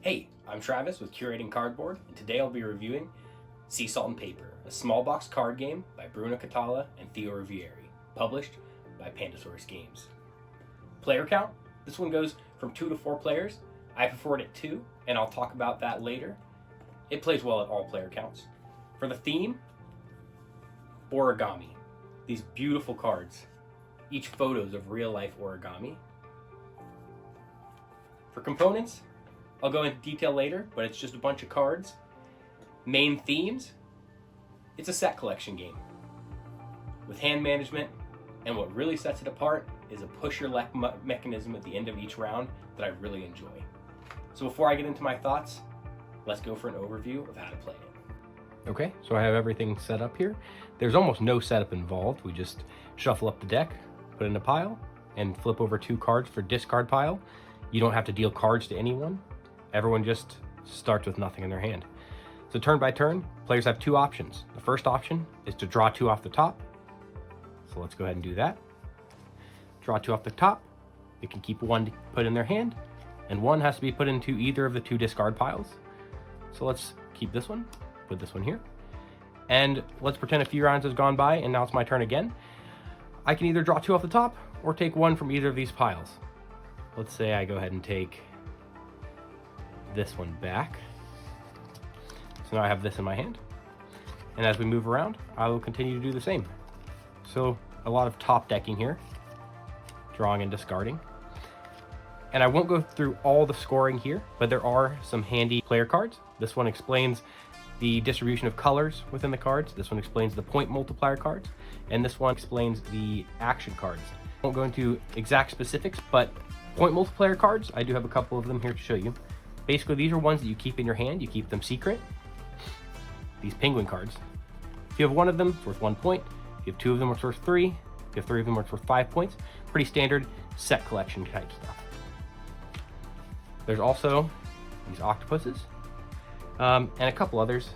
Hey, I'm Travis with Curating Cardboard, and today I'll be reviewing Sea Salt and Paper, a small box card game by Bruno, Cathala, and Théo Rivière, published by Pandasaurus Games. Player count, this one goes from 2 to 4 players. I prefer it at 2, and I'll talk about that later. It plays well at all player counts. For the theme, origami. These beautiful cards, each photos of real life origami. For components, I'll go into detail later, but it's just a bunch of cards. Main themes, it's a set collection game with hand management, and what really sets it apart is a push your luck mechanism at the end of each round that I really enjoy. So before I get into my thoughts, let's go for an overview of how to play it. Okay, so I have everything set up here. There's almost no setup involved. We just shuffle up the deck, put it in a pile, and flip over 2 cards for discard pile. You don't have to deal cards to anyone. Everyone just starts with nothing in their hand. So turn by turn, players have 2 options. The first option is to draw 2 off the top. So let's go ahead and do that. Draw 2 off the top. They can keep 1 to put in their hand, and 1 has to be put into either of the 2 discard piles. So let's keep this one, put this one here. And let's pretend a few rounds has gone by, and now it's my turn again. I can either draw 2 off the top or take 1 from either of these piles. Let's say I go ahead and take this one back. So now I have this in my hand. And as we move around, I will continue to do the same. So a lot of top decking here, drawing and discarding. And I won't go through all the scoring here, but there are some handy player cards. This one explains the distribution of colors within the cards. This one explains the point multiplier cards. And this one explains the action cards. I won't go into exact specifics, but point multiplier cards, I do have a couple of them here to show you. Basically, these are ones that you keep in your hand. You keep them secret. These penguin cards. If you have 1 of them, it's worth 1 point. If you have 2 of them, it's worth 3. If you have 3 of them, it's worth 5 points. Pretty standard set collection type stuff. There's also these octopuses, and a couple others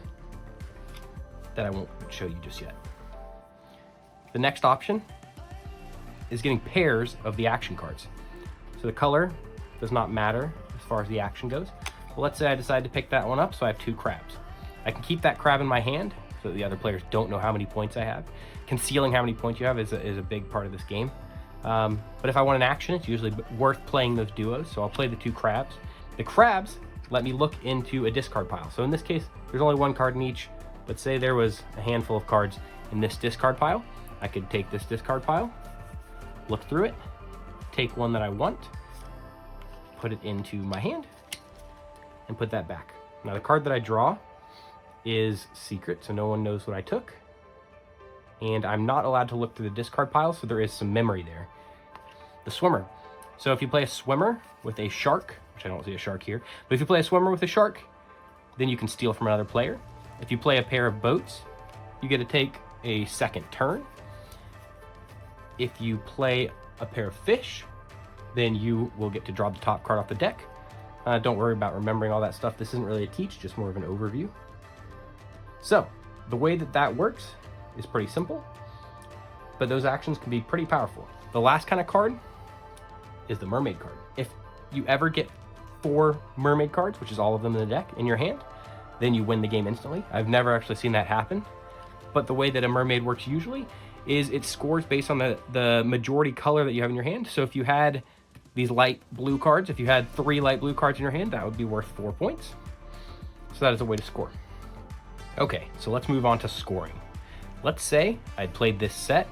that I won't show you just yet. The next option is getting pairs of the action cards. So the color does not matter as far as the action goes. But let's say I decide to pick that one up, so I have 2 crabs. I can keep that crab in my hand so that the other players don't know how many points I have. Concealing how many points you have is a big part of this game. But if I want an action, it's usually worth playing those duos, so I'll play the 2 crabs. The crabs let me look into a discard pile. So in this case, there's only 1 card in each. Let's say there was a handful of cards in this discard pile. I could take this discard pile, look through it, take one that I want, put it into my hand, and put that back. Now the card that I draw is secret, so no one knows what I took. And I'm not allowed to look through the discard pile, so there is some memory there. The swimmer. So if you play a swimmer with a shark, which I don't see a shark here, but if you play a swimmer with a shark, then you can steal from another player. If you play a pair of boats, you get to take a second turn. If you play a pair of fish, then you will get to draw the top card off the deck. Don't worry about remembering all that stuff. This isn't really a teach, just more of an overview. So the way that works is pretty simple, but those actions can be pretty powerful. The last kind of card is the mermaid card. If you ever get 4 mermaid cards, which is all of them in the deck, in your hand, then you win the game instantly. I've never actually seen that happen, but the way that a mermaid works usually is it scores based on the majority color that you have in your hand. So if you had these light blue cards, if you had 3 light blue cards in your hand, that would be worth 4 points. So that is a way to score. Okay, so let's move on to scoring. Let's say I'd played this set.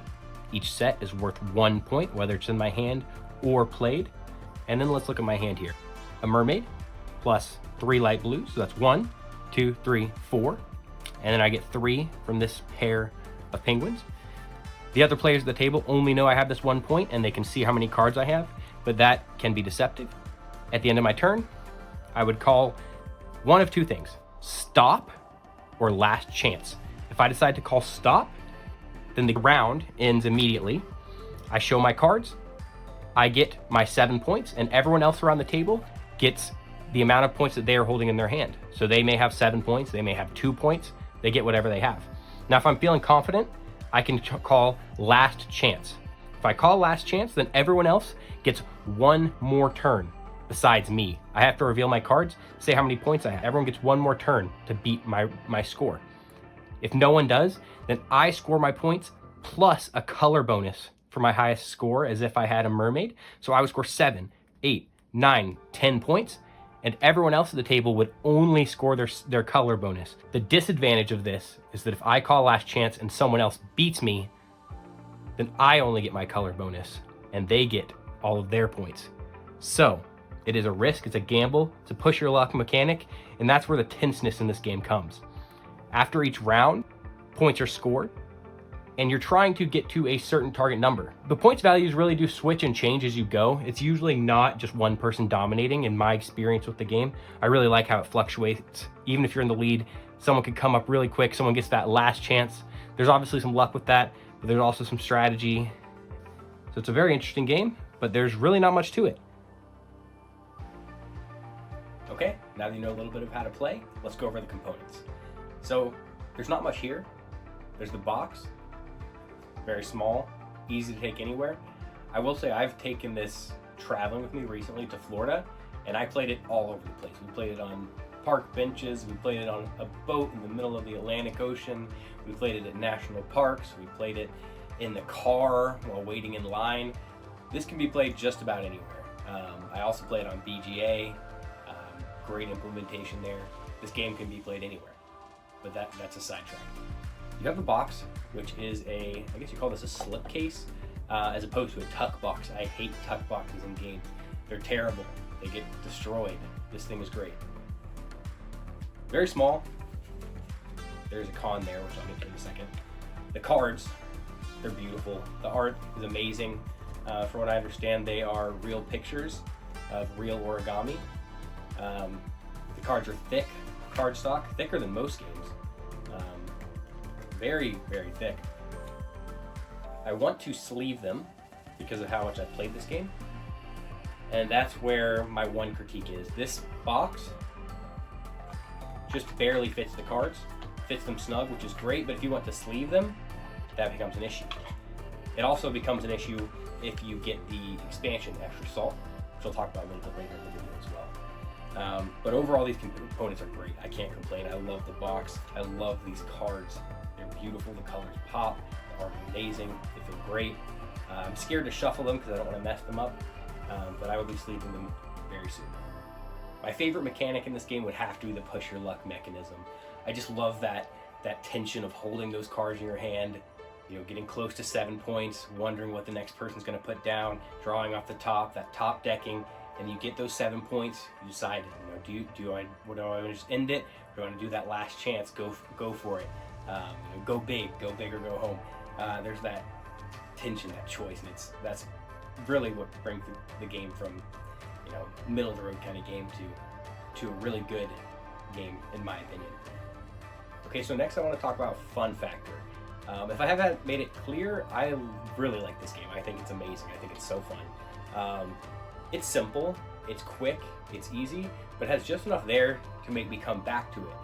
Each set is worth 1 point, whether it's in my hand or played. And then let's look at my hand here. A mermaid plus 3 light blues, so that's 1, 2, 3, 4. And then I get 3 from this pair of penguins. The other players at the table only know I have this 1 point, and they can see how many cards I have, but that can be deceptive. At the end of my turn, I would call one of 2 things: stop or last chance. If I decide to call stop, then the round ends immediately. I show my cards, I get my 7 points, and everyone else around the table gets the amount of points that they are holding in their hand. So they may have 7 points, they may have 2 points, they get whatever they have. Now, if I'm feeling confident, I can call last chance. If I call last chance, then everyone else gets 1 more turn. besides me. I have to reveal my cards, say how many points I have. Everyone gets one more turn to beat my score. If no one does, then I score my points plus a color bonus for my highest score, as if I had a mermaid. So I would score 7, 8, 9, 10 points, and everyone else at the table would only score their color bonus. The disadvantage of this is that if I call last chance and someone else beats me, then I only get my color bonus and they get all of their points. So it is a risk, it's a gamble, it's a push your luck mechanic, and that's where the tenseness in this game comes. After each round, points are scored, and you're trying to get to a certain target number. The points values really do switch and change as you go. It's usually not just one person dominating in my experience with the game. I really like how it fluctuates. Even if you're in the lead, someone could come up really quick, someone gets that last chance. There's obviously some luck with that, but there's also some strategy. So it's a very interesting game, but there's really not much to it. Okay, now that you know a little bit of how to play, let's go over the components. So there's not much here. There's the box, very small, easy to take anywhere. I will say I've taken this traveling with me recently to Florida, and I played it all over the place. We played it on park benches, we played it on a boat in the middle of the Atlantic Ocean, we played it at national parks, we played it in the car while waiting in line. This can be played just about anywhere. I also played on BGA, great implementation there. This game can be played anywhere, but that's a sidetrack. You have the box, which is I guess you call this a slip case, as opposed to a tuck box. I hate tuck boxes in games. They're terrible. They get destroyed. This thing is great. Very small. There's a con there, which I'll get to in a second. The cards, they're beautiful. The art is amazing. From what I understand, they are real pictures of real origami. The cards are thick, cardstock, thicker than most games. Very, very thick. I want to sleeve them because of how much I've played this game. And that's where my one critique is. This box just barely fits the cards, fits them snug, which is great, but if you want to sleeve them, that becomes an issue. It also becomes an issue if you get the expansion, Extra Salt, which I'll talk about a little bit later in the video as well. But overall, these components are great. I can't complain. I love the box. I love these cards. They're beautiful. The colors pop. The art is amazing. They feel great. I'm scared to shuffle them because I don't want to mess them up, but I will be sleeving them very soon. My favorite mechanic in this game would have to be the push your luck mechanism. I just love that tension of holding those cards in your hand, getting close to 7 points, wondering what the next person's going to put down, drawing off the top, that top decking, and you get those 7 points. You decide, do I want to just end it? Do I want to do that last chance? Go for it. Go big or go home. There's that tension, that choice, and that's really what brings the game from middle of the road kind of game to a really good game, in my opinion. Okay, so next I want to talk about fun factor. If I haven't made it clear, I really like this game. I think it's amazing. I think it's so fun. It's simple, it's quick, it's easy, but it has just enough there to make me come back to it.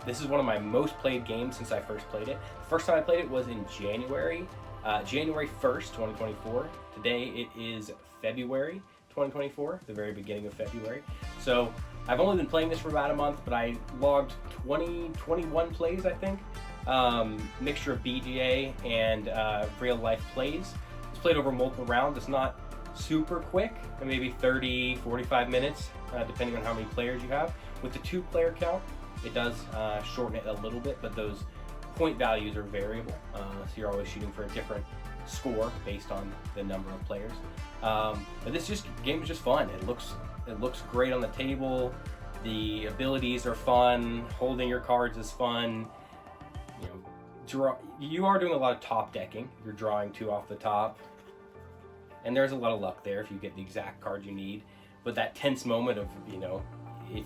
This is one of my most played games since I first played it. The first time I played it was in January 1st, 2024. Today it is February 2024, the very beginning of February. So I've only been playing this for about a month, but I logged 21 plays, I think. Mixture of BGA and real life plays. It's played over multiple rounds. It's not super quick, maybe 30, 45 minutes, depending on how many players you have. With the 2-player count, it does shorten it a little bit, but those point values are variable, so you're always shooting for a different score based on the number of players. But this game is just fun. It looks great on the table. The abilities are fun. Holding your cards is fun. You are doing a lot of top decking. You're drawing 2 off the top, and there's a lot of luck there if you get the exact card you need. But that tense moment of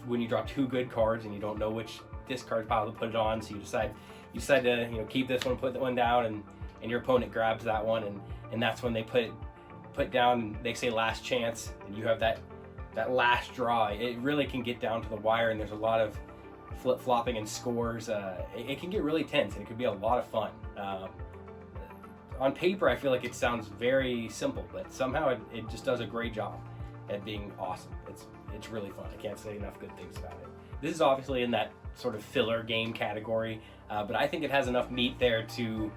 when you draw 2 good cards and you don't know which discard pile to put it on, so you decide to keep this one, put that one down, and your opponent grabs that one, and that's when they put down. They say last chance, and you have that last draw. It really can get down to the wire, and there's a lot of flip-flopping and scores. It can get really tense, and it could be a lot of fun. On paper, I feel like it sounds very simple, but somehow it just does a great job. at being awesome. It's really fun. I can't say enough good things about it. This is obviously in that sort of filler game category, but I think it has enough meat there to,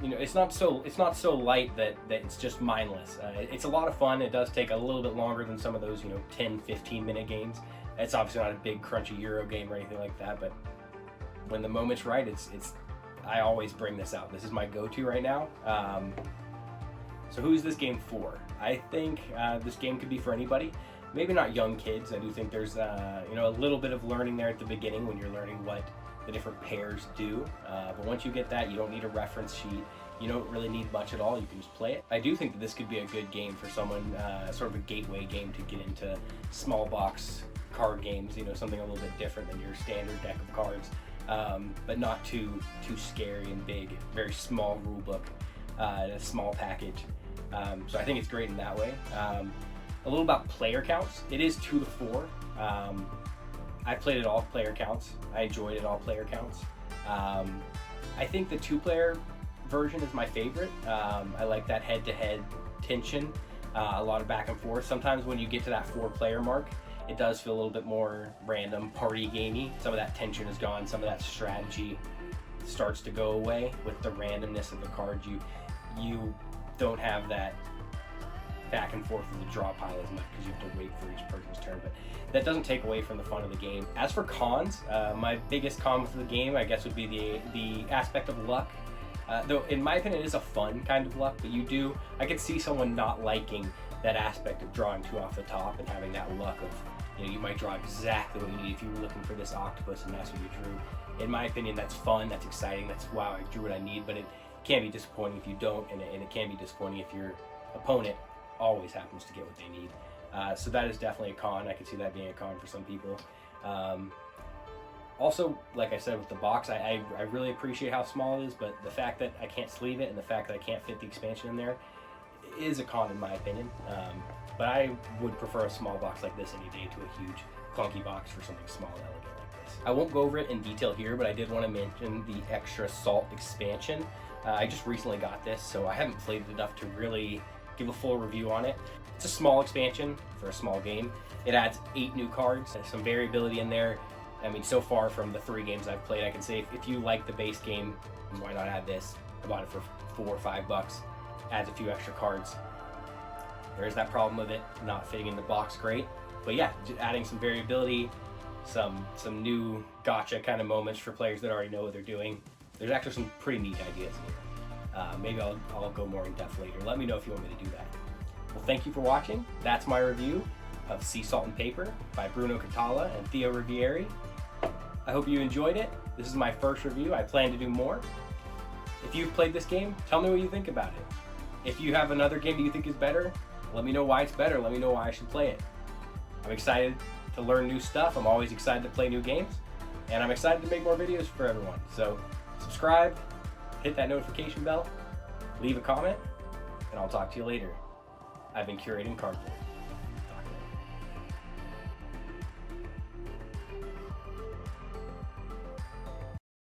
it's not so light that it's just mindless. It's a lot of fun. It does take a little bit longer than some of those 10-15 minute games. It's obviously not a big crunchy Euro game or anything like that, but when the moment's right, I always bring this out. This is my go-to right now. So who's this game for? I think this game could be for anybody. Maybe not young kids. I do think there's a little bit of learning there at the beginning when you're learning what the different pairs do. But once you get that, you don't need a reference sheet. You don't really need much at all. You can just play it. I do think that this could be a good game for someone, sort of a gateway game to get into small box card games. Something a little bit different than your standard deck of cards, but not too scary and big. Very small rule book, a small package. So I think it's great in that way. A little about player counts. It is 2 to 4. I played it all player counts. I enjoyed it all player counts. I think the 2-player version is my favorite. I like that head-to-head tension, a lot of back and forth. Sometimes when you get to that 4-player mark, it does feel a little bit more random, party gamey. Some of that tension is gone. Some of that strategy starts to go away with the randomness of the cards. You don't have that back and forth with the draw pile as much because you have to wait for each person's turn, but that doesn't take away from the fun of the game. As for cons, my biggest con with the game, I guess, would be the aspect of luck. Though in my opinion, it is a fun kind of luck, but I could see someone not liking that aspect of drawing 2 off the top and having that luck of, you might draw exactly what you need if you were looking for this octopus and that's what you drew. In my opinion, that's fun, that's exciting, that's wow, I drew what I need, but it can be disappointing if you don't, and it can be disappointing if your opponent always happens to get what they need. So that is definitely a con. I could see that being a con for some people. Also, like I said with the box, I really appreciate how small it is, but the fact that I can't sleeve it and the fact that I can't fit the expansion in there is a con in my opinion. But I would prefer a small box like this any day to a huge clunky box for something small and elegant like this. I won't go over it in detail here, but I did want to mention the extra salt expansion. I just recently got this, so I haven't played it enough to really give a full review on it. It's a small expansion for a small game. It adds 8 new cards. There's some variability in there. I mean, so far from the 3 games I've played, I can say if you like the base game, why not add this? I bought it for $4 or $5. Adds a few extra cards. There is that problem with it not fitting in the box great. But yeah, just adding some variability, some new gotcha kind of moments for players that already know what they're doing. There's actually some pretty neat ideas in here. Maybe I'll go more in depth later. Let me know if you want me to do that. Well, thank you for watching. That's my review of Sea Salt and Paper by Bruno Cathala and Théo Rivière. I hope you enjoyed it. This is my first review. I plan to do more. If you've played this game, tell me what you think about it. If you have another game that you think is better, let me know why it's better. Let me know why I should play it. I'm excited to learn new stuff. I'm always excited to play new games. And I'm excited to make more videos for everyone. So subscribe, hit that notification bell, leave a comment, and I've been curating cardboard.